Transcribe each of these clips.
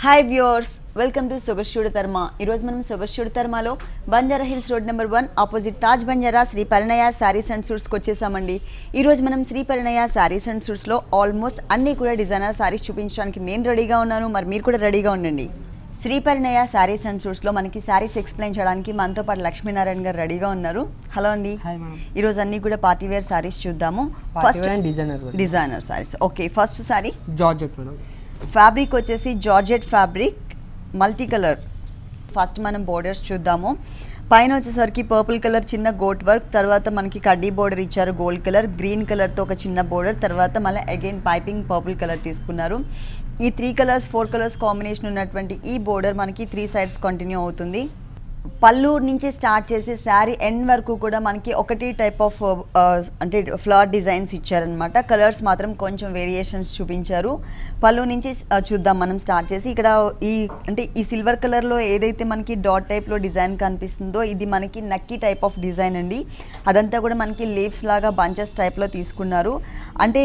Hi viewers, welcome to సొగస్యూడ తర్మ. ఈరోజు మనం సొగస్యూడ తర్మలో Banjara hills road number 1 opposite Taj Banjara Shri Parinaya Sarees and సూట్స్కి వచ్చేసామండి. ఈరోజు మనం శ్రీ పరిణయ శారీస్ అండ్ సూట్స్లో ఆల్మోస్ట్ అన్నీ కూడా డిజైనర్ శారీస్ చూపించడానికి నేను రెడీగా ఉన్నాను, మరి మీరు కూడా రెడీగా ఉండండి. శ్రీ పరిణయ శారీస్ అండ్ సూట్స్లో మనకి శారీస్ ఎక్స్ప్లెయిన్ చేయడానికి మనతో పాటు లక్ష్మీనారాయణ గారు రెడీగా ఉన్నారు. హలో అండి. ఈరోజు అన్ని కూడా పార్టీ వేర్ శారీస్ చూద్దాము. First designer saris. Okay, first sari georgette madam. Fabric వచ్చేసి georgette fabric multi colour. First మనం బోర్డర్స్ చూద్దాము. పైన వచ్చేసరికి పర్పుల్ కలర్ చిన్న గోట్ వర్క్, తర్వాత మనకి కడ్డీ బోర్డర్ ఇచ్చారు గోల్డ్ కలర్, గ్రీన్ కలర్తో ఒక చిన్న బోర్డర్, తర్వాత మళ్ళీ అగైన్ పైపింగ్ పర్పుల్ కలర్ తీసుకున్నారు. ఈ 3 కలర్స్ 4 కలర్స్ కాంబినేషన్ ఉన్నటువంటి ఈ బోర్డర్ మనకి 3 సైడ్స్ కంటిన్యూ అవుతుంది. పళ్ళు నుంచి స్టార్ట్ చేసి శారీ ఎండ్ వరకు కూడా మనకి ఒకటి టైప్ ఆఫ్ అంటే ఫ్లవర్ డిజైన్స్ ఇచ్చారనమాట. కలర్స్ మాత్రం కొంచెం వేరియేషన్స్ చూపించారు. పళ్ళు నుంచి చూద్దాం మనం స్టార్ట్ చేసి. ఇక్కడ ఈ సిల్వర్ కలర్లో ఏదైతే మనకి డాట్ టైప్లో డిజైన్ కనిపిస్తుందో ఇది మనకి నక్కీ టైప్ ఆఫ్ డిజైన్ అండి. అదంతా కూడా మనకి లీవ్స్ లాగా బంచెస్ టైప్లో తీసుకున్నారు. అంటే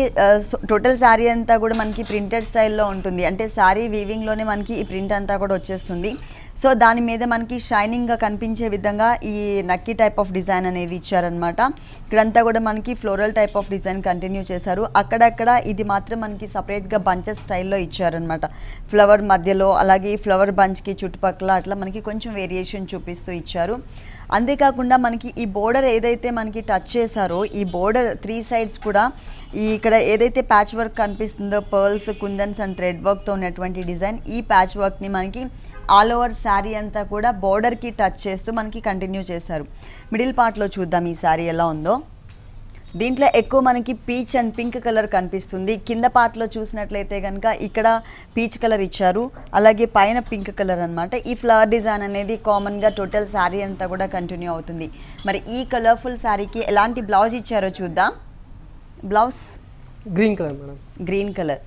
టోటల్ శారీ అంతా కూడా మనకి ప్రింటెడ్ స్టైల్లో ఉంటుంది. అంటే శారీ వీవింగ్లోనే మనకి ఈ ప్రింట్ అంతా కూడా వచ్చేస్తుంది. సో దాని మీద మనకి షైనింగ్గా కనిపించే విధంగా ఈ నక్కీ టైప్ ఆఫ్ డిజైన్ అనేది ఇచ్చారనమాట. ఇక్కడంతా కూడా మనకి floral type of design continue చేశారు. అక్కడక్కడ ఇది మాత్రం మనకి సపరేట్గా బంచెస్ స్టైల్లో ఇచ్చారనమాట. ఫ్లవర్ మధ్యలో అలాగే ఫ్లవర్ బంచ్కి చుట్టుపక్కల అట్లా మనకి కొంచెం వేరియేషన్ చూపిస్తూ ఇచ్చారు. అంతేకాకుండా మనకి ఈ బోర్డర్ ఏదైతే మనకి టచ్ చేశారో ఈ బోర్డర్ 3 సైడ్స్ కూడా ఇక్కడ ఏదైతే ప్యాచ్ వర్క్ కనిపిస్తుందో పర్ల్స్, కుందన్స్ అండ్ థ్రెడ్ వర్క్తో ఉన్నటువంటి డిజైన్, ఈ ప్యాచ్ వర్క్ని మనకి ఆల్ ఓవర్ శారీ అంతా కూడా బోర్డర్కి టచ్ చేస్తూ మనకి కంటిన్యూ చేశారు. మిడిల్ పార్ట్లో చూద్దాం ఈ శారీ ఎలా ఉందో. దీంట్లో ఎక్కువ మనకి పీచ్ అండ్ పింక్ కలర్ కనిపిస్తుంది. కింద పార్ట్లో చూసినట్లయితే కనుక ఇక్కడ పీచ్ కలర్ ఇచ్చారు, అలాగే పైన పింక్ కలర్ అనమాట. ఈ ఫ్లవర్ డిజైన్ అనేది కామన్గా టోటల్ శారీ అంతా కూడా కంటిన్యూ అవుతుంది. మరి ఈ కలర్ఫుల్ శారీకి ఎలాంటి బ్లౌజ్ ఇచ్చారో చూద్దాం. Blouse green colour madam. Green colour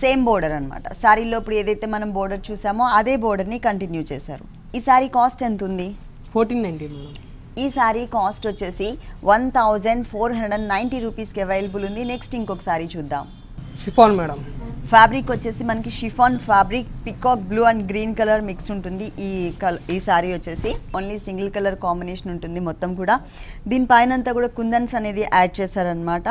same border అనమాట. శారీలో ఇప్పుడు ఏదైతే మనం బోర్డర్ చూసామో అదే బోర్డర్ని కంటిన్యూ చేశారు. ఈ శారీ కాస్ట్ ఎంత ఉంది? 1490 మేడం. ఈ శారీ కాస్ట్ వచ్చేసి 1490 రూపీస్కి అవైలబుల్ ఉంది. నెక్స్ట్ ఇంకొక శారీ చూద్దాం. Chiffon madam. ఫ్యాబ్రిక్ వచ్చేసి మనకి chiffon fabric, peacock blue and green colour mix ఉంటుంది. ఈ శారీ వచ్చేసి ఓన్లీ సింగిల్ కలర్ కాంబినేషన్ ఉంటుంది మొత్తం కూడా. దీనిపైన అంతా కూడా కుందన్స్ అనేది యాడ్ చేశారనమాట.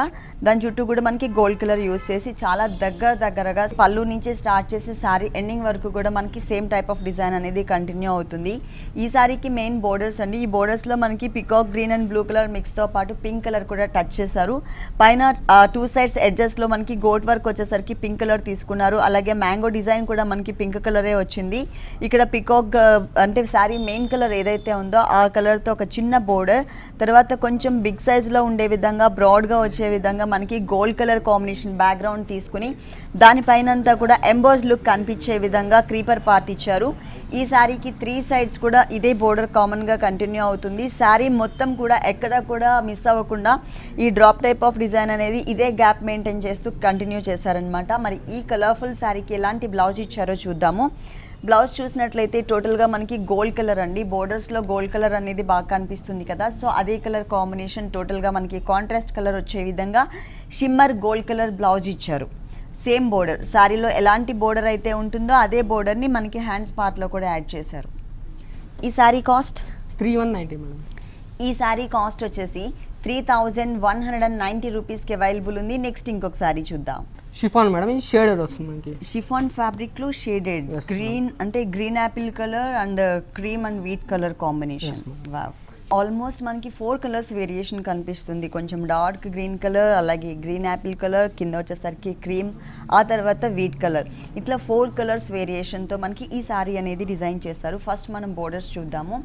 దాని చుట్టూ కూడా మనకి గోల్డ్ కలర్ యూస్ చేసి చాలా దగ్గరగా పళ్ళు నుంచి స్టార్ట్ చేసి శారీ ఎండింగ్ వరకు కూడా మనకి సేమ్ టైప్ ఆఫ్ డిజైన్ అనేది కంటిన్యూ అవుతుంది. ఈ శారీకి మెయిన్ బోర్డర్స్ అండి. ఈ బోర్డర్స్లో మనకి peacock green and blue colour మిక్స్తో పాటు పింక్ కలర్ కూడా టచ్ చేశారు. పైన 2 సైడ్స్ ఎడ్జెస్లో మనకి గోట్ వర్క్ వచ్చేసరికి పింక్ కలర్ తీసుకున్నారు. అలాగే మ్యాంగో డిజైన్ కూడా మనకి పింక్ కలరే వచ్చింది. ఇక్కడ పికాక్ అంటే శారీ మెయిన్ కలర్ ఏదైతే ఉందో ఆ కలర్తో ఒక చిన్న బోర్డర్, తర్వాత కొంచెం బిగ్ సైజ్లో ఉండే విధంగా బ్రాడ్గా వచ్చే విధంగా మనకి గోల్డ్ కలర్ కాంబినేషన్ బ్యాక్గ్రౌండ్ తీసుకుని దానిపైన అంతా కూడా ఎంబోజ్ లుక్ కనిపించే విధంగా క్రీపర్ పార్ట్ ఇచ్చారు. ఈ శారీకి 3 సైడ్స్ కూడా ఇదే బోర్డర్ కామన్గా కంటిన్యూ అవుతుంది. శారీ మొత్తం కూడా ఎక్కడ కూడా మిస్ అవ్వకుండా ఈ డ్రాప్ టైప్ ఆఫ్ డిజైన్ అనేది ఇదే గ్యాప్ మెయింటైన్ చేస్తూ కంటిన్యూ చేశారనమాట. మరి ఈ కలర్ఫుల్ శారీకి ఎలాంటి బ్లౌజ్ ఇచ్చారో చూద్దాము. బ్లౌజ్ చూసినట్లయితే టోటల్గా మనకి గోల్డ్ కలర్ అండి. బోర్డర్స్లో గోల్డ్ కలర్ అనేది బాగా కనిపిస్తుంది కదా, సో అదే కలర్ కాంబినేషన్ టోటల్గా మనకి కాంట్రాస్ట్ కలర్ వచ్చే విధంగా షిమ్మర్ గోల్డ్ కలర్ బ్లౌజ్ ఇచ్చారు. సేమ్ బోర్డర్, శారీలో ఎలాంటి బోర్డర్ అయితే ఉంటుందో అదే బోర్డర్ని మనకి హ్యాండ్స్ పార్ట్లో కూడా యాడ్ చేశారు. ఈ శారీ కాస్ట్ 3190 మేడం. ఈ శారీ కాస్ట్ వచ్చేసి 3190 రూపీస్కి అవైలబుల్ ఉంది. నెక్స్ట్ ఇంకొక శారీ చూద్దాం. Chiffon madam. ఇది షేడెడ్ వస్తుంది మనకి. షిఫాన్ ఫ్యాబ్రిక్లో షేడెడ్ గ్రీన్, అంటే green apple colour and cream and wheat colour combination. Almost మనకి 4 కలర్స్ వేరియేషన్ కనిపిస్తుంది. కొంచెం డార్క్ గ్రీన్ కలర్, అలాగే గ్రీన్ యాపిల్ కలర్, కింద వచ్చేసరికి క్రీమ్, ఆ తర్వాత వీట్ కలర్, ఇట్లా 4 కలర్స్ వేరియేషన్తో మనకి ఈ శారీ అనేది డిజైన్ చేస్తారు. ఫస్ట్ మనం బోర్డర్స్ చూద్దాము.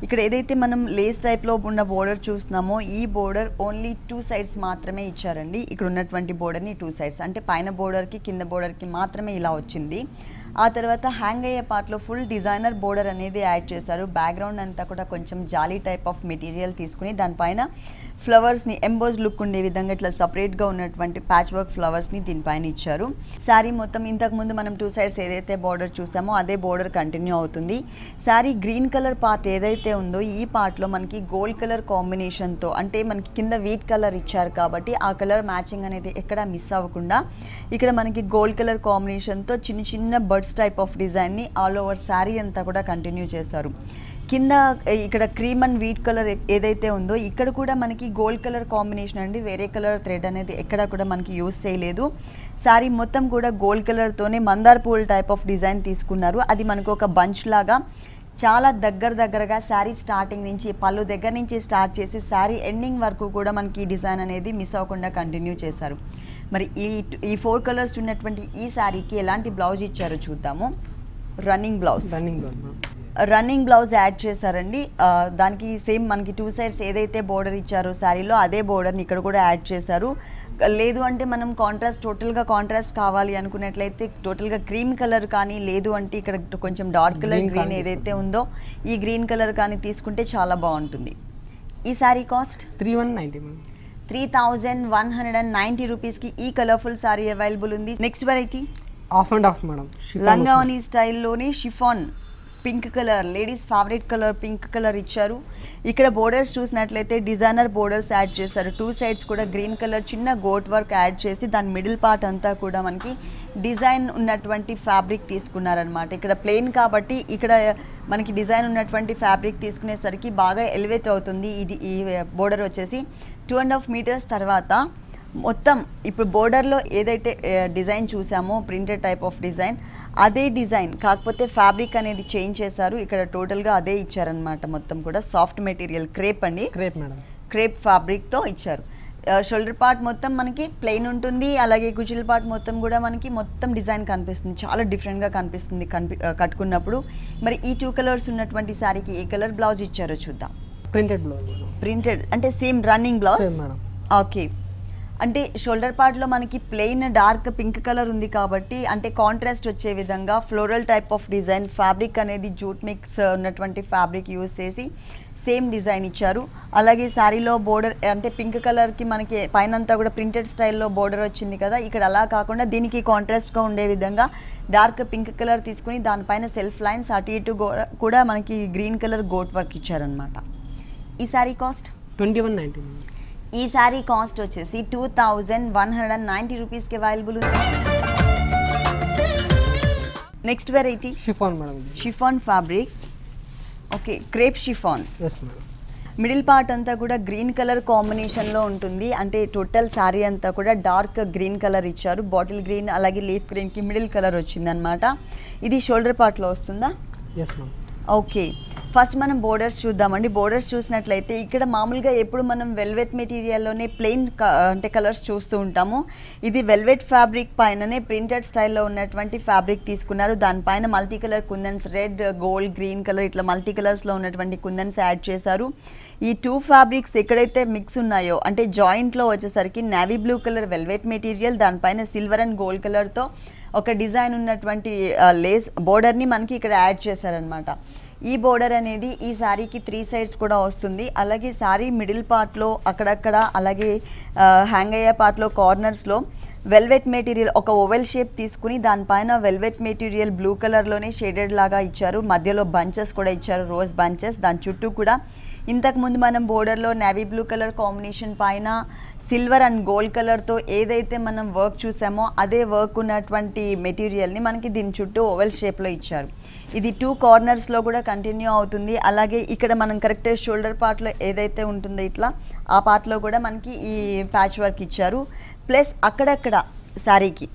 ఇక్కడ ఏదైతే మనం లేస్ టైప్లో ఉన్న బోర్డర్ చూస్తున్నామో ఈ బోర్డర్ ఓన్లీ 2 సైడ్స్ మాత్రమే ఇచ్చారండి. ఇక్కడ ఉన్నటువంటి బోర్డర్ని 2 సైడ్స్, అంటే పైన బోర్డర్కి కింద బోర్డర్కి మాత్రమే ఇలా వచ్చింది. ఆ తర్వాత హ్యాంగ్ అయ్యే పార్ట్లో ఫుల్ డిజైనర్ బోర్డర్ అనేది యాడ్ చేశారు. బ్యాక్గ్రౌండ్ అంతా కూడా కొంచెం జాలీ టైప్ ఆఫ్ మెటీరియల్ తీసుకుని దానిపైన ఫ్లవర్స్ని ఎంబోజ్ లుక్ ఉండే విధంగా ఇట్లా సపరేట్గా ఉన్నటువంటి ప్యాచ్ వర్క్ ఫ్లవర్స్ని దీనిపైన ఇచ్చారు. శారీ మొత్తం ఇంతకుముందు మనం 2 సైడ్స్ ఏదైతే బార్డర్ చూసామో అదే బార్డర్ కంటిన్యూ అవుతుంది. శారీ గ్రీన్ కలర్ పార్ట్ ఏదైతే ఉందో ఈ పార్ట్లో మనకి గోల్డ్ కలర్ కాంబినేషన్తో, అంటే మనకి కింద వీట్ కలర్ ఇచ్చారు కాబట్టి ఆ కలర్ మ్యాచింగ్ అనేది ఎక్కడ మిస్ అవ్వకుండా ఇక్కడ మనకి గోల్డ్ కలర్ కాంబినేషన్తో చిన్న చిన్న బర్డ్స్ టైప్ ఆఫ్ డిజైన్ని ఆల్ ఓవర్ శారీ అంతా కూడా కంటిన్యూ చేశారు. కింద ఇక్కడ క్రీమ్ అండ్ వీట్ కలర్ ఏదైతే ఉందో ఇక్కడ కూడా మనకి గోల్డ్ కలర్ కాంబినేషన్ అండి, వేరే కలర్ థ్రెడ్ అనేది ఎక్కడ కూడా మనకి యూస్ చేయలేదు. శారీ మొత్తం కూడా గోల్డ్ కలర్తోనే మందార్ పూల్ టైప్ ఆఫ్ డిజైన్ తీసుకున్నారు. అది మనకు ఒక బంచ్ లాగా చాలా దగ్గరగా శారీ స్టార్టింగ్ నుంచి పళ్ళు దగ్గర నుంచి స్టార్ట్ చేసి శారీ ఎండింగ్ వరకు కూడా మనకి ఈ డిజైన్ అనేది మిస్ అవ్వకుండా కంటిన్యూ చేశారు. మరి ఈ 4 కలర్స్ ఉన్నటువంటి ఈ శారీకి ఎలాంటి బ్లౌజ్ ఇచ్చారో చూద్దాము. రన్నింగ్ బ్లౌజ్ యాడ్ చేశారండి. దానికి సేమ్ మనకి 2 సైడ్స్ ఏదైతే బోర్డర్ ఇచ్చారో శారీలో అదే బోర్డర్ని ఇక్కడ కూడా యాడ్ చేశారు. లేదు అంటే మనం టోటల్గా కాంట్రాస్ట్ కావాలి అనుకున్నట్లయితే టోటల్గా క్రీమ్ కలర్ కానీ, లేదు అంటే ఇక్కడ కొంచెం డార్క్ కలర్ గ్రీన్ ఏదైతే ఉందో ఈ గ్రీన్ కలర్ కానీ తీసుకుంటే చాలా బాగుంటుంది. ఈ శారీ కాస్ట్ 3190 రూపీస్కి ఈ కలర్ఫుల్ శారీ అవైలబుల్ ఉంది. Next variety half and half madam, లంగావని స్టైల్లోనే chiffon pink colour, ladies favourite colour pink colour ఇచ్చారు. ఇక్కడ బోర్డర్స్ చూసినట్లయితే డిజైనర్ బోర్డర్స్ యాడ్ చేశారు. 2 సైడ్స్ కూడా గ్రీన్ కలర్ చిన్న గోట్ వర్క్ యాడ్ చేసి దాని మిడిల్ పార్ట్ అంతా కూడా మనకి డిజైన్ ఉన్నటువంటి ఫ్యాబ్రిక్ తీసుకున్నారనమాట. ఇక్కడ ప్లెయిన్ కాబట్టి ఇక్కడ మనకి డిజైన్ ఉన్నటువంటి ఫ్యాబ్రిక్ తీసుకునేసరికి బాగా ఎలివేట్ అవుతుంది. ఈ బోర్డర్ వచ్చేసి 2.5 మీటర్స్ తర్వాత మొత్తం ఇప్పుడు బోర్డర్లో ఏదైతే డిజైన్ చూసామో ప్రింటెడ్ టైప్ ఆఫ్ డిజైన్ అదే డిజైన్, కాకపోతే ఫ్యాబ్రిక్ అనేది చేంజ్ చేశారు. ఇక్కడ టోటల్గా అదే ఇచ్చారనమాట. మొత్తం కూడా సాఫ్ట్ మెటీరియల్ క్రేప్ అండి, క్రేప్ ఫ్యాబ్రిక్తో ఇచ్చారు. షోల్డర్ పార్ట్ మొత్తం మనకి ప్లెయిన్ ఉంటుంది, అలాగే కుచిల్ పార్ట్ మొత్తం కూడా మనకి మొత్తం డిజైన్ కనిపిస్తుంది, చాలా డిఫరెంట్గా కనిపిస్తుంది కట్టుకున్నప్పుడు. మరి ఈ 2 కలర్స్ ఉన్నటువంటి శారీకి ఏ కలర్ బ్లౌజ్ ఇచ్చారో చూద్దాం. ప్రింటెడ్ అంటే సేమ్ రన్నింగ్ బ్లౌజ్. ఓకే, అంటే షోల్డర్ పార్ట్లో మనకి ప్లెయిన్ డార్క్ పింక్ కలర్ ఉంది కాబట్టి అంటే కాంట్రాస్ట్ వచ్చే విధంగా floral type of design, fabric అనేది జూట్ మిక్స్ ఉన్నటువంటి ఫ్యాబ్రిక్ యూజ్ చేసి సేమ్ డిజైన్ ఇచ్చారు. అలాగే శారీలో బోర్డర్ అంటే పింక్ కలర్కి మనకి పైన అంతా కూడా ప్రింటెడ్ స్టైల్లో బోర్డర్ వచ్చింది కదా, ఇక్కడ అలా కాకుండా దీనికి కాంట్రాస్ట్గా ఉండే విధంగా డార్క్ పింక్ కలర్ తీసుకుని దానిపైన సెల్ఫ్ లైన్స్ అటు ఇటు కూడా మనకి గ్రీన్ కలర్ గోట్ వర్క్ ఇచ్చారనమాట. ఈ శారీ కాస్ట్ 2190. ఈ శారీ కాస్ట్ వచ్చేసి 2190 రూపీస్కి అవైలబుల్ ఉంది. Next variety chiffon fabric. Okay, crepe chiffon. Middle part అంతా కూడా గ్రీన్ కలర్ కాంబినేషన్లో ఉంటుంది. అంటే టోటల్ శారీ అంతా కూడా డార్క్ గ్రీన్ కలర్ ఇచ్చారు. బాటిల్ గ్రీన్ అలాగే లీఫ్ గ్రీన్కి మిడిల్ కలర్ వచ్చిందనమాట. ఇది షోల్డర్ పార్ట్లో వస్తుందా? ఓకే, ఫస్ట్ మనం బోర్డర్స్ చూద్దామండి. బోర్డర్స్ చూసినట్లయితే ఇక్కడ మామూలుగా ఎప్పుడు మనం వెల్వెట్ మెటీరియల్లోనే ప్లెయిన్ అంటే కలర్స్ చూస్తూ ఉంటాము. ఇది వెల్వెట్ ఫ్యాబ్రిక్ పైననే ప్రింటెడ్ స్టైల్లో ఉన్నటువంటి ఫ్యాబ్రిక్ తీసుకున్నారు. దానిపైన మల్టీ కలర్ కుందన్స్, రెడ్, గోల్డ్, గ్రీన్ కలర్ ఇట్లా మల్టీ కలర్స్లో ఉన్నటువంటి కుందన్స్ యాడ్ చేశారు. ఈ 2 ఫ్యాబ్రిక్స్ ఎక్కడైతే మిక్స్ ఉన్నాయో అంటే జాయింట్లో వచ్చేసరికి navy blue colour velvet material, దానిపైన సిల్వర్ అండ్ గోల్డ్ కలర్తో ఒక డిజైన్ ఉన్నటువంటి లేస్ బోర్డర్ని మనకి ఇక్కడ యాడ్ చేశారనమాట. ఈ బోర్డర్ అనేది ఈ శారీకి 3 సైడ్స్ కూడా వస్తుంది. అలాగే శారీ మిడిల్ పార్ట్లో అక్కడక్కడ అలాగే హ్యాంగ్ అయ్యే పార్ట్లో కార్నర్స్లో వెల్వెట్ మెటీరియల్ ఒక ఓవెల్ షేప్ తీసుకుని దానిపైన వెల్వెట్ మెటీరియల్ బ్లూ కలర్లోనే షేడెడ్ లాగా ఇచ్చారు. మధ్యలో బంచెస్ కూడా ఇచ్చారు, రోజ్ బంచెస్. దాని చుట్టూ కూడా ఇంతకుముందు మనం బోర్డర్లో నేవీ బ్లూ కలర్ కాంబినేషన్ పైన సిల్వర్ అండ్ గోల్డ్ కలర్తో ఏదైతే మనం వర్క్ చూసామో అదే వర్క్ ఉన్నటువంటి మెటీరియల్ని మనకి దీని చుట్టూ ఓవెల్ షేప్లో ఇచ్చారు. ఇది 2 కార్నర్స్లో కూడా కంటిన్యూ అవుతుంది. అలాగే ఇక్కడ మనం కరెక్ట్ షోల్డర్ పార్ట్లో ఏదైతే ఉంటుందో ఇట్లా ఆ పార్ట్లో కూడా మనకి ఈ ప్యాచ్ వర్క్ ఇచ్చారు. ప్లస్ అక్కడక్కడ శారీకి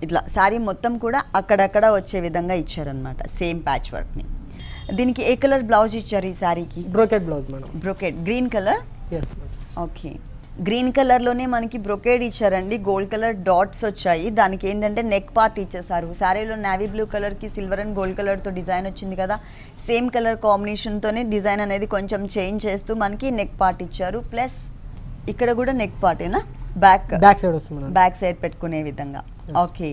ఇట్లా శారీ మొత్తం కూడా అక్కడక్కడ వచ్చే విధంగా ఇచ్చారనమాట సేమ్ ప్యాచ్ వర్క్ని. దీనికి ఏ కలర్ బ్లౌజ్ ఇచ్చారు ఈ శారీకి? Brocade blouse madam. Brocade green colour. yes madam. Okay, green కలర్లోనే మనకి బ్రొకేడ్ ఇచ్చారండి. గోల్డ్ కలర్ డాట్స్ వచ్చాయి. దానికి ఏంటంటే నెక్ పార్ట్ ఇచ్చేసారు. శారీలో నేవీ బ్లూ కలర్కి సిల్వర్ అండ్ గోల్డ్ కలర్తో డిజైన్ వచ్చింది కదా, సేమ్ కలర్ కాంబినేషన్తోనే డిజైన్ అనేది కొంచెం చేంజ్ చేస్తూ మనకి నెక్ పార్ట్ ఇచ్చారు. ప్లస్ ఇక్కడ కూడా నెక్ పార్టేనా? బ్యాక్ సైడ్ వస్తుంది, బ్యాక్ సైడ్ పెట్టుకునే విధంగా. ఓకే,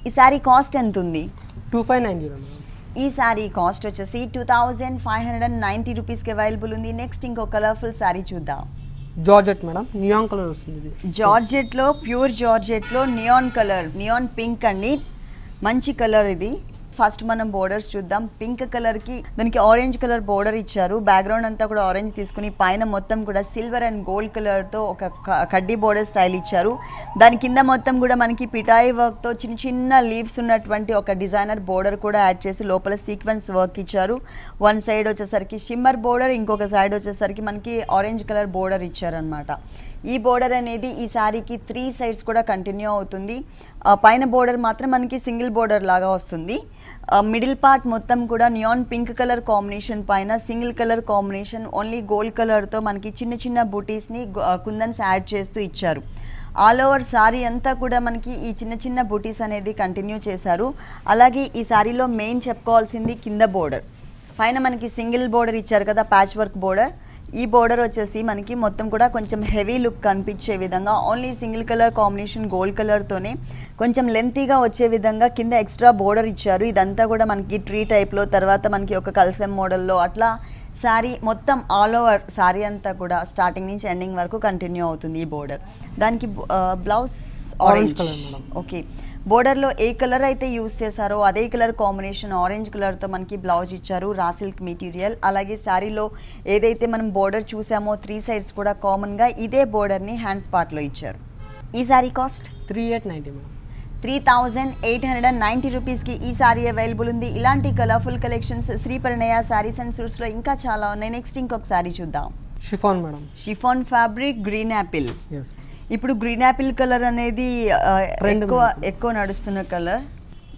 ఈ శారీ కాస్ట్ ఎంత ఉంది? 2590. ఈ శారీ కాస్ట్ వచ్చేసి 2590 రూపీస్కి అవైలబుల్ ఉంది. నెక్స్ట్ ఇంకో కలర్ఫుల్ శారీ చూద్దాం. జార్జెట్ మేడం, నియాన్ కలర్ వస్తుంది ఇది. జార్జెట్లో ప్యూర్ జార్జెట్లో నియాన్ కలర్, నియాన్ పింక్ అండి, మంచి కలర్ ఇది. ఫస్ట్ మనం బోర్డర్స్ చూద్దాం. పింక్ కలర్కి దానికి ఆరెంజ్ కలర్ బోర్డర్ ఇచ్చారు. బ్యాక్గ్రౌండ్ అంతా కూడా ఆరెంజ్ తీసుకుని పైన మొత్తం కూడా సిల్వర్ అండ్ గోల్డ్ కలర్తో ఒక కడ్డీ బోర్డర్ స్టైల్ ఇచ్చారు. దాని కింద మొత్తం కూడా మనకి పిటాయి వర్క్తో చిన్న చిన్న లీవ్స్ ఉన్నటువంటి ఒక డిజైనర్ బోర్డర్ కూడా యాడ్ చేసి లోపల సీక్వెన్స్ వర్క్ ఇచ్చారు. వన్ సైడ్ వచ్చేసరికి షిమ్మర్ బోర్డర్, ఇంకొక సైడ్ వచ్చేసరికి మనకి ఆరెంజ్ కలర్ బోర్డర్ ఇచ్చారనమాట. ఈ బోర్డర్ అనేది ఈ శారీకి 3 సైడ్స్ కూడా కంటిన్యూ అవుతుంది. పైన బోర్డర్ మాత్రం మనకి సింగిల్ బోర్డర్ లాగా వస్తుంది. మిడిల్ పార్ట్ మొత్తం కూడా నియాన్ పింక్ కలర్ కాంబినేషన్ పైన single colour combination only gold కలర్తో మనకి చిన్న చిన్న బూటీస్ని కుందన్స్ యాడ్ చేస్తూ ఇచ్చారు. ఆల్ ఓవర్ శారీ అంతా కూడా మనకి ఈ చిన్న చిన్న బూటీస్ అనేది కంటిన్యూ చేశారు. అలాగే ఈ శారీలో మెయిన్ చెప్పుకోవాల్సింది కింద బోర్డర్. పైన మనకి సింగిల్ బోర్డర్ ఇచ్చారు కదా, ప్యాచ్ వర్క్ బోర్డర్. ఈ బోర్డర్ వచ్చేసి మనకి మొత్తం కూడా కొంచెం హెవీ లుక్ కనిపించే విధంగా only single colour combination gold కలర్తోనే కొంచెం లెంతీగా వచ్చే విధంగా కింద ఎక్స్ట్రా బోర్డర్ ఇచ్చారు. ఇదంతా కూడా మనకి ట్రీ టైప్లో, తర్వాత మనకి ఒక కల్ఫెమ్ మోడల్లో అట్లా శారీ మొత్తం ఆల్ ఓవర్ శారీ అంతా కూడా స్టార్టింగ్ నుంచి ఎండింగ్ వరకు కంటిన్యూ అవుతుంది ఈ బోర్డర్. దానికి blouse orange colour madam. Okay, బోర్డర్లో ఏ కలర్ అయితే యూస్ చేశారో అదే కలర్ కాంబినేషన్ ఆరెంజ్ కలర్తో మనకి బ్లౌజ్ ఇచ్చారు. రా సిల్క్ మెటీరియల్. అలాగే శారీలో ఏదైతే మనం బోర్డర్ చూసామో 3 సైడ్స్ కూడా కామన్గా ఇదే బోర్డర్ని హ్యాండ్స్ పార్ట్లో ఇచ్చారు. ఈ శారీ కాస్ట్ 3890 మేడం. 3890 రూపీస్కి ఈ శారీ అవైలబుల్ ఉంది. ఇలాంటి colourful collections Shri Parinaya Sarees and సూట్స్లో ఇంకా చాలా ఉన్నాయి. నెక్స్ట్ ఇంకొక శారీ చూద్దాం. Chiffon madam. Chiffon fabric, green apple. Yes. ఇప్పుడు గ్రీన్ యాపిల్ కలర్ అనేది ఎక్కువ నడుస్తున్న కలర్.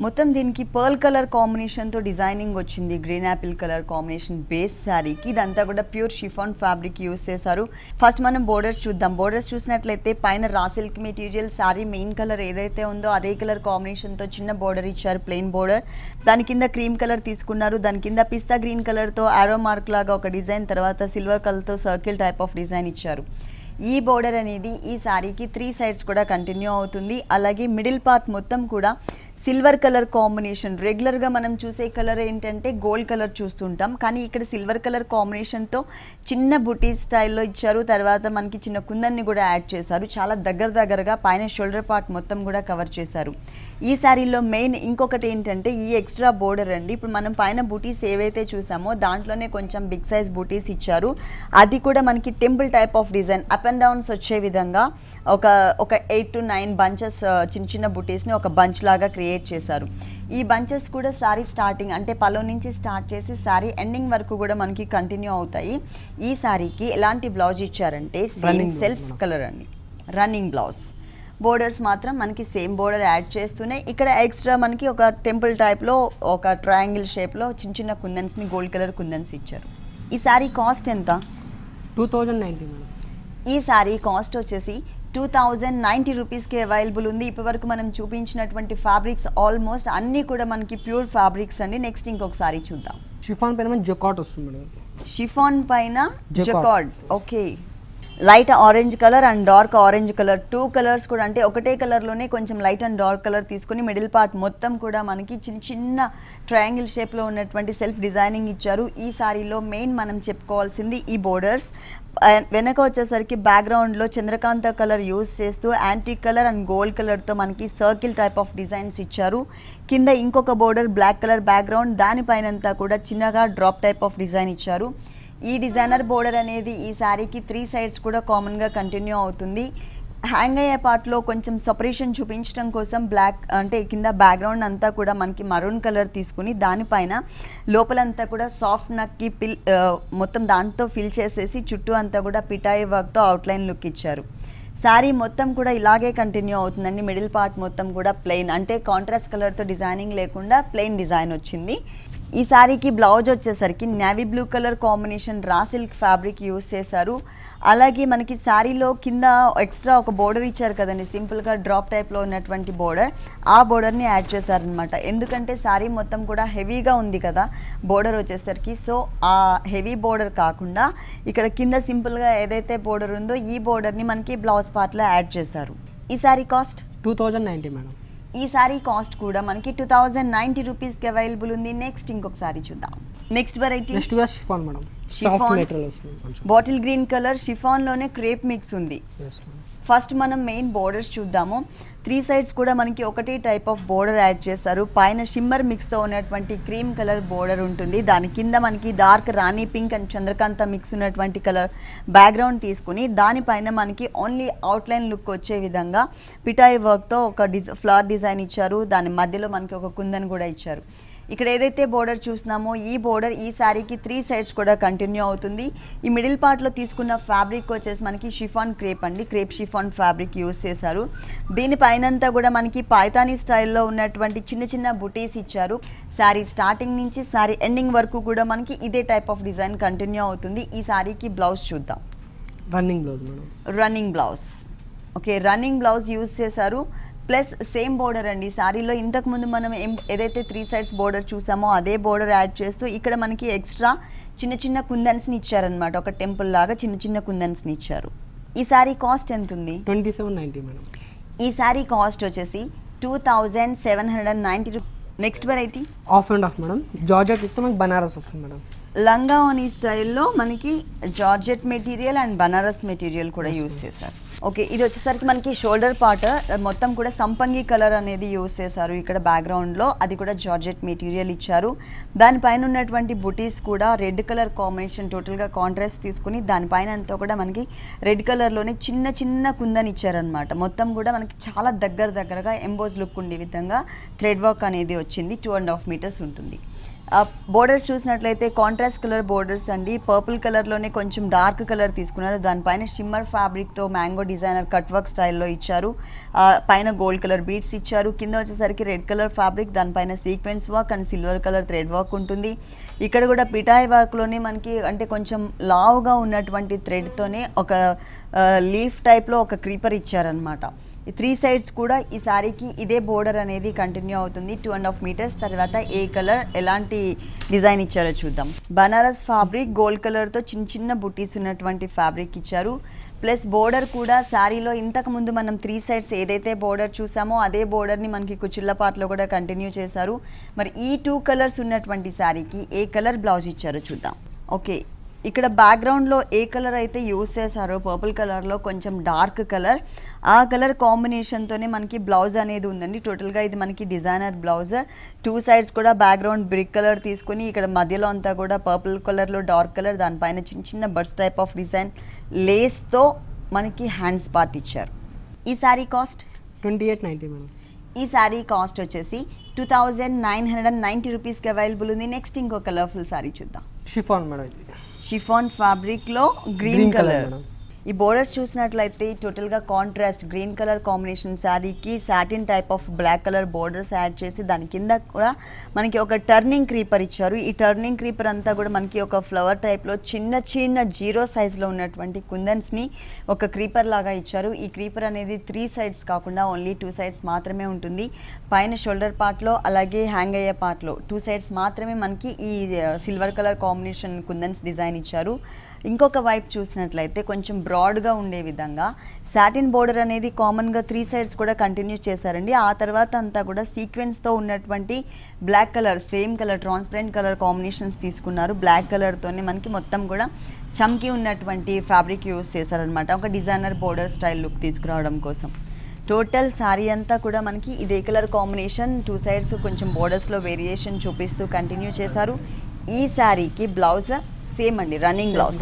మొత్తం దీనికి పర్ల్ కలర్ కాంబినేషన్తో డిజైనింగ్ వచ్చింది. Green apple colour combination base శారీకి ఇదంతా కూడా ప్యూర్ షిఫాన్ ఫ్యాబ్రిక్ యూస్ చేశారు. ఫస్ట్ మనం బోర్డర్స్ చూద్దాం. బోర్డర్స్ చూసినట్లయితే పైన raw silk material, sari main colour ఏదైతే ఉందో అదే కలర్ కాంబినేషన్తో చిన్న బోర్డర్ ఇచ్చారు, ప్లెయిన్ బోర్డర్. దాని కింద క్రీమ్ కలర్ తీసుకున్నారు. దాని కింద పిస్తా గ్రీన్ కలర్తో ఆరో మార్క్ లాగా ఒక డిజైన్, తర్వాత సిల్వర్ కలర్తో సర్కిల్ టైప్ ఆఫ్ డిజైన్ ఇచ్చారు. ఈ బోర్డర్ అనేది ఈ శారీకి 3 సైడ్స్ కూడా కంటిన్యూ అవుతుంది. అలాగే మిడిల్ పార్ట్ మొత్తం కూడా సిల్వర్ కలర్ కాంబినేషన్. రెగ్యులర్గా మనం చూసే కలర్ ఏంటంటే గోల్డ్ కలర్ చూస్తుంటాం, కానీ ఇక్కడ సిల్వర్ కలర్ కాంబినేషన్తో చిన్న బుటీ స్టైల్లో ఇచ్చారు. తర్వాత మనకి చిన్న కుందన్ని కూడా యాడ్ చేశారు. చాలా దగ్గరగా పైన షోల్డర్ పార్ట్ మొత్తం కూడా కవర్ చేశారు. ఈ శారీలో మెయిన్ ఇంకొకటి ఏంటంటే ఈ ఎక్స్ట్రా బోర్డర్ అండి. ఇప్పుడు మనం పైన బూటీస్ ఏవైతే చూసామో దాంట్లోనే కొంచెం బిగ్ సైజ్ బూటీస్ ఇచ్చారు. అది కూడా మనకి temple type of design, up and downs వచ్చే విధంగా ఒక 8 to 9 బంచెస్ చిన్న చిన్న బూటీస్ని ఒక బంచ్ లాగా క్రియేట్ చేశారు. ఈ బంచెస్ కూడా శారీ స్టార్టింగ్ అంటే పలో నుంచి స్టార్ట్ చేసి శారీ ఎండింగ్ వరకు కూడా మనకి కంటిన్యూ అవుతాయి. ఈ శారీకి ఎలాంటి బ్లౌజ్ ఇచ్చారంటే సెల్ఫ్ కలర్ అండి, రన్నింగ్ బ్లౌజ్. బోర్డర్స్ మాత్రం మనకి సేమ్ బోర్డర్ యాడ్ చేస్తూనే ఇక్కడ ఎక్స్ట్రా మనకి ఒక టెంపుల్ టైప్లో ఒక ట్రయాంగిల్ షేప్లో చిన్న చిన్న కుందన్స్ని గోల్డ్ కలర్ కుందన్స్ ఇచ్చారు. ఈ శారీ కాస్ట్ ఎంత? 2090 మేడం. ఈ శారీ కాస్ట్ వచ్చేసి 2090 రూపీస్కి అవైలబుల్ ఉంది. ఇప్పటివరకు మనం చూపించినటువంటి ఫ్యాబ్రిక్స్ ఆల్మోస్ట్ అన్నీ కూడా మనకి ప్యూర్ ఫ్యాబ్రిక్స్ అండి. నెక్స్ట్ ఇంకొక శారీ చూద్దాం. షిఫాన్ పైన జకాట్ వస్తుంది మేడం. షిఫాన్ పైన jacquard. Okay, light orange colour and dark orange colour, 2 colours కూడా అంటే ఒకటే కలర్లోనే కొంచెం లైట్ అండ్ డార్క్ కలర్ తీసుకుని మిడిల్ పార్ట్ మొత్తం కూడా మనకి చిన్న చిన్న ట్రయాంగిల్ షేప్లో ఉన్నటువంటి సెల్ఫ్ డిజైనింగ్ ఇచ్చారు. ఈ శారీలో మెయిన్ మనం చెప్పుకోవాల్సింది ఈ బోర్డర్స్. వెనక వచ్చేసరికి బ్యాక్గ్రౌండ్లో చంద్రకాంత కలర్ యూస్ చేస్తూ యాంటిక్ కలర్ అండ్ గోల్డ్ కలర్తో మనకి సర్కిల్ టైప్ ఆఫ్ డిజైన్స్ ఇచ్చారు. కింద ఇంకొక బోర్డర్ బ్లాక్ కలర్ బ్యాక్గ్రౌండ్, దానిపైనంతా కూడా చిన్నగా డ్రాప్ టైప్ ఆఫ్ డిజైన్ ఇచ్చారు. ఈ డిజైనర్ బోర్డర్ అనేది ఈ శారీకి 3 సైడ్స్ కూడా కామన్గా కంటిన్యూ అవుతుంది. హ్యాంగ్ అయ్యే పార్ట్లో కొంచెం సపరేషన్ చూపించడం కోసం బ్లాక్ అంటే కింద బ్యాక్గ్రౌండ్ అంతా కూడా మనకి మరూన్ కలర్ తీసుకుని దానిపైన లోపలంతా కూడా సాఫ్ట్ నక్కి మొత్తం దాంతో ఫిల్ చేసేసి చుట్టూ అంతా కూడా పిటాయి వర్క్తో అవుట్లైన్ లుక్ ఇచ్చారు. శారీ మొత్తం కూడా ఇలాగే కంటిన్యూ అవుతుందండి. మిడిల్ పార్ట్ మొత్తం కూడా ప్లెయిన్ అంటే కాంట్రాస్ట్ కలర్తో డిజైనింగ్ లేకుండా ప్లెయిన్ డిజైన్ వచ్చింది. ఈ శారీకి బ్లౌజ్ వచ్చేసరికి navy blue colour combination raw silk fabric use చేశారు. అలాగే మనకి శారీలో కింద ఎక్స్ట్రా ఒక బోర్డర్ ఇచ్చారు కదండి, సింపుల్గా డ్రాప్ టైప్లో ఉన్నటువంటి బోర్డర్, ఆ బోర్డర్ని యాడ్ చేశారనమాట. ఎందుకంటే శారీ మొత్తం కూడా హెవీగా ఉంది కదా బోర్డర్ వచ్చేసరికి, సో ఆ హెవీ బోర్డర్ కాకుండా ఇక్కడ కింద సింపుల్గా ఏదైతే బోర్డర్ ఉందో ఈ బోర్డర్ని మనకి బ్లౌజ్ పార్ట్లో యాడ్ చేశారు. ఈ శారీ కాస్ట్ 2090 మేడం. ఈ శారీ కాస్ట్ కూడా మనకి 2090 రూపీస్కి అవైలబుల్ ఉంది. నెక్స్ట్ ఇంకొక శారీ చూద్దాం. నెక్స్ట్ వెరైటీ నెక్స్ట్ కూడా షిఫాన్ మేడం. సాఫ్ట్ మెటీరియల్ వస్తుంది కొంచెం. బాటిల్ గ్రీన్ కలర్ షిఫాన్ లోనే క్రేప్ మిక్స్ ఉంది. yes madam. ఫస్ట్ మనం మెయిన్ బోర్డర్స్ చూద్దాము. 3 సైడ్స్ కూడా మనకి ఒకటే టైప్ ఆఫ్ బోర్డర్ యాడ్ చేస్తారు. పైన షిమ్మర్ మిక్స్తో ఉన్నటువంటి క్రీమ్ కలర్ బోర్డర్ ఉంటుంది. దాని కింద మనకి dark Rani pink and Chandrakanta mix ఉన్నటువంటి కలర్ బ్యాక్గ్రౌండ్ తీసుకుని దానిపైన మనకి ఓన్లీ అవుట్లైన్ లుక్ వచ్చే విధంగా పిటాయి వర్క్తో ఒక ఫ్లవర్ డిజైన్ ఇచ్చారు. దాని మధ్యలో మనకి ఒక కుందన్ కూడా ఇచ్చారు. ఇక్కడ ఏదైతే బోర్డర్ చూస్తున్నామో ఈ బోర్డర్ ఈ శారీకి 3 సైడ్స్ కూడా కంటిన్యూ అవుతుంది. ఈ మిడిల్ పార్ట్లో తీసుకున్న ఫ్యాబ్రిక్ వచ్చేసి మనకి షిఫాన్ క్రేప్ అండి. క్రేప్ షిఫాన్ ఫ్యాబ్రిక్ యూస్ చేశారు. దీనిపైనంతా కూడా మనకి పైతానీ స్టైల్లో ఉన్నటువంటి చిన్న చిన్న బుటీస్ ఇచ్చారు. శారీ స్టార్టింగ్ నుంచి శారీ ఎండింగ్ వరకు కూడా మనకి ఇదే టైప్ ఆఫ్ డిజైన్ కంటిన్యూ అవుతుంది. ఈ శారీకి బ్లౌజ్ చూద్దాం. Running blouse madam. Running blouse. Okay, running blouse use చేశారు. ప్లస్ సేమ్ బోర్డర్ అండి. శారీలో ఇంతకుముందు మనం ఏదైతే 3 సైడ్స్ బోర్డర్ చూసామో అదే బోర్డర్ యాడ్ చేస్తూ ఇక్కడ మనకి ఎక్స్ట్రా చిన్న చిన్న కుందన్స్ని ఇచ్చారనమాట. ఒక టెంపుల్ లాగా చిన్న చిన్న కుందన్స్ని ఇచ్చారు. ఈ శారీ కాస్ట్ ఎంత ఉంది? 2790 మేడం. ఈ శారీ కాస్ట్ వచ్చేసి 2790 rupees. Next variety half and half madam. Georgette with మనకి బనారస్ వస్తుంది మేడం. లంగా ఓనీ స్టైల్లో మనకి georgette material and Banaras material కూడా యూస్ చేశారు. ఓకే, ఇది వచ్చేసరికి మనకి షోల్డర్ పార్ట్ మొత్తం కూడా సంపంగి కలర్ అనేది యూస్ చేశారు. ఇక్కడ బ్యాక్గ్రౌండ్లో అది కూడా జార్జెట్ మెటీరియల్ ఇచ్చారు. దానిపైన ఉన్నటువంటి బుటీస్ కూడా రెడ్ కలర్ కాంబినేషన్ టోటల్గా కాంట్రాస్ట్ తీసుకుని దానిపైన అంతా కూడా మనకి రెడ్ కలర్లోనే చిన్న చిన్న కుందని ఇచ్చారనమాట. మొత్తం కూడా మనకి చాలా దగ్గరగా ఎంబోజ్ లుక్ ఉండే విధంగా థ్రెడ్ వర్క్ అనేది వచ్చింది. 2.5 మీటర్స్ ఉంటుంది. బోర్డర్స్ చూసినట్లయితే కాంట్రాస్ట్ కలర్ బోర్డర్స్ అండి. పర్పుల్ కలర్లోనే కొంచెం డార్క్ కలర్ తీసుకున్నారు. దానిపైన షిమ్మర్ ఫ్యాబ్రిక్తో మ్యాంగో డిజైనర్ కట్ వర్క్ స్టైల్లో ఇచ్చారు. పైన గోల్డ్ కలర్ బీడ్స్ ఇచ్చారు. కింద వచ్చేసరికి రెడ్ కలర్ ఫ్యాబ్రిక్, దానిపైన sequence work and silver colour thread work ఉంటుంది. ఇక్కడ కూడా పిటాయి వర్క్లోనే మనకి అంటే కొంచెం లావుగా ఉన్నటువంటి థ్రెడ్తోనే ఒక లీఫ్ టైప్లో ఒక క్రీపర్ ఇచ్చారనమాట. ఈ 3 సైడ్స్ కూడా ఈ శారీకి ఇదే బోర్డర్ అనేది కంటిన్యూ అవుతుంది. 2.5 మీటర్స్. తర్వాత ఏ కలర్ ఎలాంటి డిజైన్ ఇచ్చారో చూద్దాం. బనారస్ ఫ్యాబ్రిక్ గోల్డ్ కలర్తో చిన్న చిన్న బుటీస్ ఉన్నటువంటి ఫ్యాబ్రిక్ ఇచ్చారు. ప్లస్ బోర్డర్ కూడా శారీలో ఇంతకు ముందు మనం 3 సైడ్స్ ఏదైతే బోర్డర్ చూసామో అదే బోర్డర్ని మనకి కుచిళ్ళ పార్ట్లో కూడా కంటిన్యూ చేశారు. మరి ఈ 2 కలర్స్ ఉన్నటువంటి శారీకి ఏ కలర్ బ్లౌజ్ ఇచ్చారో చూద్దాం. ఓకే, ఇక్కడ బ్యాక్గ్రౌండ్లో ఏ కలర్ అయితే యూస్ చేశారో పర్పుల్ కలర్లో కొంచెం డార్క్ కలర్, ఆ కలర్ కాంబినేషన్తోనే మనకి బ్లౌజ్ అనేది ఉందండి. టోటల్గా ఇది మనకి డిజైనర్ బ్లౌజ్. 2 సైడ్స్ కూడా బ్యాక్గ్రౌండ్ బ్రిక్ కలర్ తీసుకుని ఇక్కడ మధ్యలో అంతా కూడా పర్పుల్ కలర్లో డార్క్ కలర్, దానిపైన చిన్న చిన్న బర్డ్స్ టైప్ ఆఫ్ డిజైన్ లేస్తో మనకి హ్యాండ్స్ పార్ట్ ఇచ్చారు. ఈ శారీ కాస్ట్ 2890 మేడం. ఈ శారీ కాస్ట్ వచ్చేసి 2990 రూపీస్కి అవైలబుల్ ఉంది. నెక్స్ట్ ఇంకో కలర్ఫుల్ శారీ చూద్దాం. Chiffon madam. ఇది షిఫాన్ ఫ్యాబ్రిక్లో గ్రీన్ కలర్. మేడం. ఈ బోర్డర్స్ చూసినట్లయితే టోటల్గా కాంట్రాస్ట్ గ్రీన్ కలర్ కాంబినేషన్ శారీకి satin type of black colour borders add చేసి దాని కింద కూడా మనకి ఒక టర్నింగ్ క్రీపర్ ఇచ్చారు. ఈ టర్నింగ్ క్రీపర్ అంతా కూడా మనకి ఒక ఫ్లవర్ టైప్లో చిన్న చిన్న 0 సైజ్లో ఉన్నటువంటి కుందన్స్ని ఒక క్రీపర్ లాగా ఇచ్చారు. ఈ క్రీపర్ అనేది 3 సైడ్స్ కాకుండా ఓన్లీ 2 సైడ్స్ మాత్రమే ఉంటుంది. పైన షోల్డర్ పార్ట్లో అలాగే హ్యాంగ్ అయ్యే పార్ట్లో 2 సైడ్స్ మాత్రమే మనకి ఈ సిల్వర్ కలర్ కాంబినేషన్ కుందన్స్ డిజైన్ ఇచ్చారు. ఇంకొక వైపు చూసినట్లయితే కొంచెం బ్రాడ్గా ఉండే విధంగా సాటిన్ బోర్డర్ అనేది కామన్గా 3 సైడ్స్ కూడా కంటిన్యూ చేశారండి. ఆ తర్వాత అంతా కూడా సీక్వెన్స్తో ఉన్నటువంటి black colour same colour transparent colour combinations తీసుకున్నారు. బ్లాక్ కలర్తోనే మనకి మొత్తం కూడా చమ్కి ఉన్నటువంటి ఫ్యాబ్రిక్ యూస్ చేశారనమాట. ఒక డిజైనర్ బోర్డర్ స్టైల్ లుక్ తీసుకురావడం కోసం టోటల్ శారీ అంతా కూడా మనకి ఇదే కలర్ కాంబినేషన్ 2 సైడ్స్ కొంచెం బోర్డర్స్లో వేరియేషన్ చూపిస్తూ కంటిన్యూ చేశారు. ఈ శారీకి బ్లౌజ్ సేమ్ అండి, రన్నింగ్ బ్లౌజ్.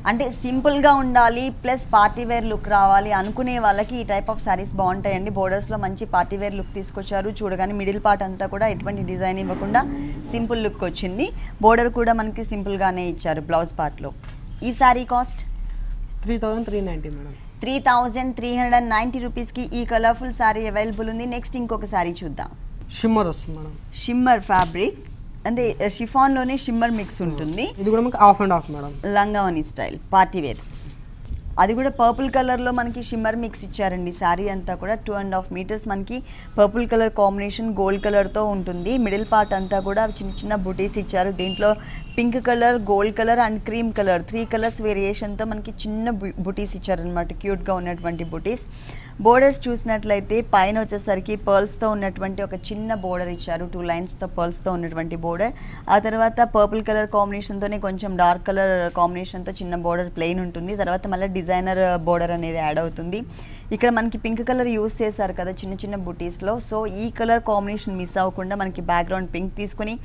అంటే సింపుల్గా ఉండాలి ప్లస్ పార్టీ వేర్ లుక్ రావాలి అనుకునే వాళ్ళకి ఈ టైప్ ఆఫ్ శారీస్ బాగుంటాయండి. బోర్డర్స్లో మంచి పార్టీ వేర్ లుక్ తీసుకొచ్చారు. చూడగానే మిడిల్ పార్ట్ అంతా కూడా ఎటువంటి డిజైన్ ఇవ్వకుండా సింపుల్ లుక్ వచ్చింది. బోర్డర్ కూడా మనకి సింపుల్గానే ఇచ్చారు బ్లౌజ్ పార్ట్లో. ఈ శారీ కాస్ట్ 3390 మేడం. 3390 రూపీస్కి ఈ కలర్ఫుల్ శారీ అవైలబుల్ ఉంది. నెక్స్ట్ ఇంకొక శారీ చూద్దాం. షిమ్మర్ వస్తుంది మేడం. షిమ్మర్ ఫ్యాబ్రిక్ అంటే షిఫాన్లోనే షిమ్మర్ మిక్స్ ఉంటుంది. ఇది కూడా మనకి ఆఫ్ అండ్ ఆఫ్ మేడం. లంగావని స్టైల్ పార్టీ వేర్. అది కూడా పర్పుల్ కలర్లో మనకి షిమ్మర్ మిక్స్ ఇచ్చారండి. శారీ అంతా కూడా 2.5 మీటర్స్ మనకి పర్పుల్ కలర్ కాంబినేషన్ గోల్డ్ కలర్తో ఉంటుంది. మిడిల్ పార్ట్ అంతా కూడా చిన్న చిన్న బుటీస్ ఇచ్చారు. దీంట్లో pink colour, gold colour and cream colour 3 colours వేరియేషన్తో మనకి చిన్న బుటీస్ ఇచ్చారనమాట, క్యూట్గా ఉన్నటువంటి బుటీస్. బోర్డర్స్ చూసినట్లయితే పైన వచ్చేసరికి పర్ల్స్తో ఉన్నటువంటి ఒక చిన్న బోర్డర్ ఇచ్చారు, 2 లైన్స్తో పర్ల్స్తో ఉన్నటువంటి బోర్డర్. ఆ తర్వాత పర్పుల్ కలర్ కాంబినేషన్తోనే కొంచెం డార్క్ కలర్ కాంబినేషన్తో చిన్న బోర్డర్ ప్లెయిన్ ఉంటుంది. తర్వాత మళ్ళీ డిజైనర్ బోర్డర్ అనేది యాడ్ అవుతుంది. ఇక్కడ మనకి పింక్ కలర్ యూస్ చేశారు కదా చిన్న చిన్న బుటీస్లో. సో ఈ కలర్ కాంబినేషన్ మిస్ అవ్వకుండా మనకి బ్యాక్గ్రౌండ్ పింక్ తీసుకుని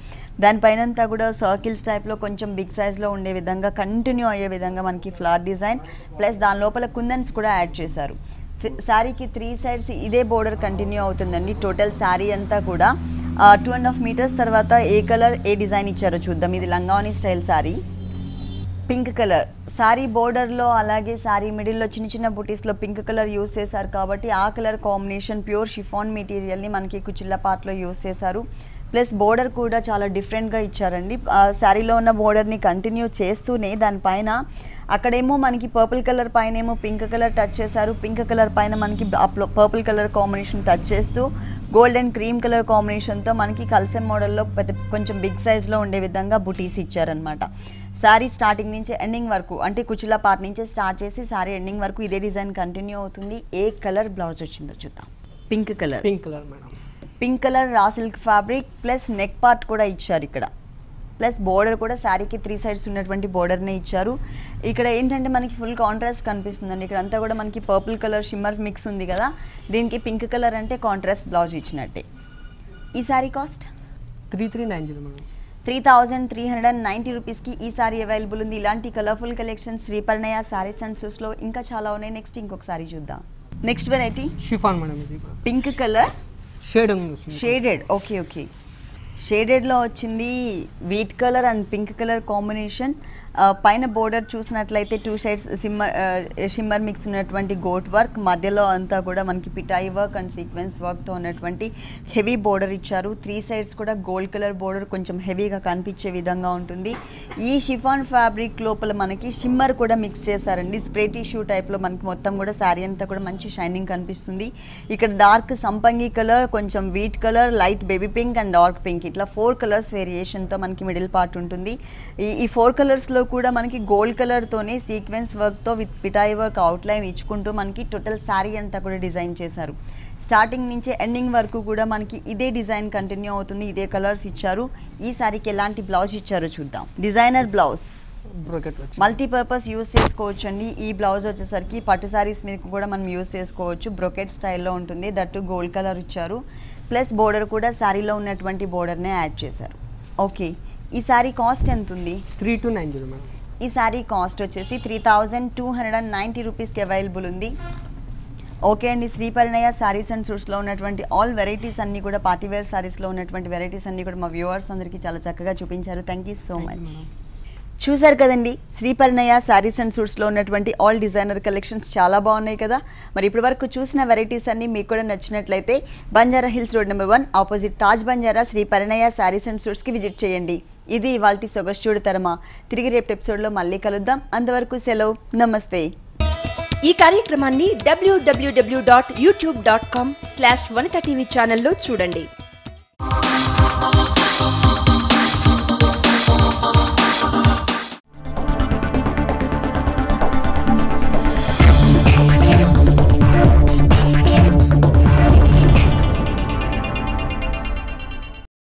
దానిపైనంతా కూడా సర్కిల్స్ టైప్లో కొంచెం బిగ్ సైజ్లో ఉండే విధంగా కంటిన్యూ అయ్యే విధంగా మనకి ఫ్లవర్ డిజైన్ ప్లస్ దాని లోపల కుందన్స్ కూడా యాడ్ చేశారు. శారీకి 3 సైడ్స్ ఇదే బోర్డర్ కంటిన్యూ అవుతుందండి. టోటల్ శారీ అంతా కూడా 2.5 మీటర్స్. తర్వాత ఏ కలర్ ఏ డిజైన్ ఇచ్చారో చూద్దాం. ఇది లంగావని style sari, pink colour sari బోర్డర్లో, అలాగే శారీ మిడిల్లో చిన్న చిన్న బుటీస్లో పింక్ కలర్ యూస్ చేశారు కాబట్టి ఆ కలర్ కాంబినేషన్ ప్యూర్ షిఫాన్ మెటీరియల్ని మనకి కుచిల్ల పార్ట్లో యూస్ చేశారు. ప్లస్ బోర్డర్ కూడా చాలా డిఫరెంట్గా ఇచ్చారండి. శారీలో ఉన్న బోర్డర్ని కంటిన్యూ చేస్తూనే దానిపైన అక్కడేమో మనకి పర్పుల్ కలర్ పైన ఏమో పింక్ కలర్ టచ్ చేశారు, పింక్ కలర్ పైన మనకి పర్పుల్ కలర్ కాంబినేషన్ టచ్ చేస్తూ గోల్డ్ అండ్ క్రీమ్ కలర్ కాంబినేషన్తో మనకి కల్సెం మోడల్లో కొంచెం బిగ్ సైజ్లో ఉండే విధంగా బుటీస్ ఇచ్చారనమాట. శారీ స్టార్టింగ్ నుంచి ఎండింగ్ వరకు అంటే కుచిలా పార్ట్ నుంచి స్టార్ట్ చేసి శారీ ఎండింగ్ వరకు ఇదే డిజైన్ కంటిన్యూ అవుతుంది. ఏ కలర్ బ్లౌజ్ వచ్చిందో చూద్దాం. Pink colour madam. Pink colour raw silk fabric plus neck part కూడా ఇచ్చారు ఇక్కడ. ప్లస్ బోర్డర్ కూడా శారీకి 3 సైడ్స్ ఉన్నటువంటి బోర్డర్నే ఇచ్చారు. ఇక్కడ ఏంటంటే మనకి ఫుల్ కాంట్రాస్ట్ కనిపిస్తుందండి. ఇక్కడ అంతా కూడా మనకి పర్పుల్ కలర్ షిమ్మర్ మిక్స్ ఉంది కదా, దీనికి పింక్ కలర్ అంటే కాంట్రాస్ట్ బ్లౌజ్ ఇచ్చినట్టే. ఈ శారీ కాస్ట్ 3390 మేడం. 3390 రూపీస్కి ఈ శారీ అవైలబుల్ ఉంది. ఇలాంటి కలర్ఫుల్ కలెక్షన్ శ్రీపర్ణయ శారీస్ అండ్ సూట్స్లో ఇంకా చాలా ఉన్నాయి. నెక్స్ట్ ఇంకొక సారీ చూద్దాం. Next variety chiffon madam. ఇది పింక్ కలర్ షేడెడ్. ఓకే. షేడెడ్లో వచ్చింది wheat colour and pink colour combination. పైన బోర్డర్ చూసినట్లయితే 2 సైడ్స్ షిమ్మర్ మిక్స్ ఉన్నటువంటి గోట్ వర్క్, మధ్యలో అంతా కూడా మనకి పిటాయి వర్క్ అండ్ సీక్వెన్స్ వర్క్తో ఉన్నటువంటి హెవీ బోర్డర్ ఇచ్చారు. 3 సైడ్స్ కూడా గోల్డ్ కలర్ బోర్డర్ కొంచెం హెవీగా కనిపించే విధంగా ఉంటుంది. ఈ షిఫాన్ ఫ్యాబ్రిక్ లోపల మనకి షిమ్మర్ కూడా మిక్స్ చేశారండి. స్ప్రే టిష్యూ టైప్లో మనకి మొత్తం కూడా శారీ అంతా కూడా మంచి షైనింగ్ కనిపిస్తుంది. ఇక్కడ డార్క్ సంపంగి కలర్, కొంచెం wheat colour, light baby pink and dark pink, ఇట్లా 4 కలర్స్ వేరియేషన్తో మనకి మిడిల్ పార్ట్ ఉంటుంది. ఈ 4 కలర్స్లో కూడా మనకి గోల్డ్ కలర్తోనే సీక్వెన్స్ వర్క్తో విత్ పిటాయి వర్క్ అవుట్లైన్ ఇచ్చుకుంటూ మనకి టోటల్ శారీ అంతా కూడా డిజైన్ చేశారు. స్టార్టింగ్ నుంచి ఎండింగ్ వరకు కూడా మనకి ఇదే డిజైన్ కంటిన్యూ అవుతుంది. ఇదే కలర్స్ ఇచ్చారు. ఈ శారీకి ఎలాంటి బ్లౌజ్ ఇచ్చారో చూద్దాం. డిజైనర్ బ్లౌజ్ మల్టీపర్పస్ యూస్ చేసుకోవచ్చు అండి. ఈ బ్లౌజ్ వచ్చేసరికి పట్టు శారీస్ మీద కూడా మనం యూస్ చేసుకోవచ్చు. బ్రొకెట్ స్టైల్లో ఉంటుంది. దట్టు గోల్డ్ కలర్ ఇచ్చారు. ప్లస్ బోర్డర్ కూడా శారీలో ఉన్నటువంటి బోర్డర్నే యాడ్ చేశారు. ఓకే, ఈ శారీ కాస్ట్ ఎంత ఉంది? 3290 మేడం. ఈ శారీ కాస్ట్ వచ్చేసి 3290 రూపీస్కి అవైలబుల్ ఉంది. ఓకే అండి, శ్రీపరిణయ శారీస్ అండ్ సూట్స్లో ఉన్నటువంటి ఆల్ వెరైటీస్ అన్నీ కూడా పార్టీవేర్ శారీస్లో ఉన్నటువంటి వెరైటీస్ అన్నీ కూడా మా వ్యూవర్స్ అందరికీ చాలా చక్కగా చూపించారు. Thank you so much. చూసారు కదండి, శ్రీపరిణయ శారీస్ అండ్ సూట్స్లో ఉన్నటువంటి ఆల్ డిజైనర్ కలెక్షన్స్ చాలా బాగున్నాయి కదా. మరి ఇప్పటి వరకు చూసిన వెరైటీస్ అన్నీ మీకు కూడా నచ్చినట్లయితే Banjara hills road number 1 opposite Taj Banjara Shri Parinaya Sarees and సూట్స్కి విజిట్ చేయండి. ఇది ఇవాల్టి సొగస్చూడు తరమా. తిరిగి రేపు ఎపిసోడ్లో మళ్ళీ కలుద్దాం. అంతవరకు సెలవు, నమస్తే. ఈ కార్యక్రమాన్ని www.youtube.com/vanita TV ఛానల్లో చూడండి.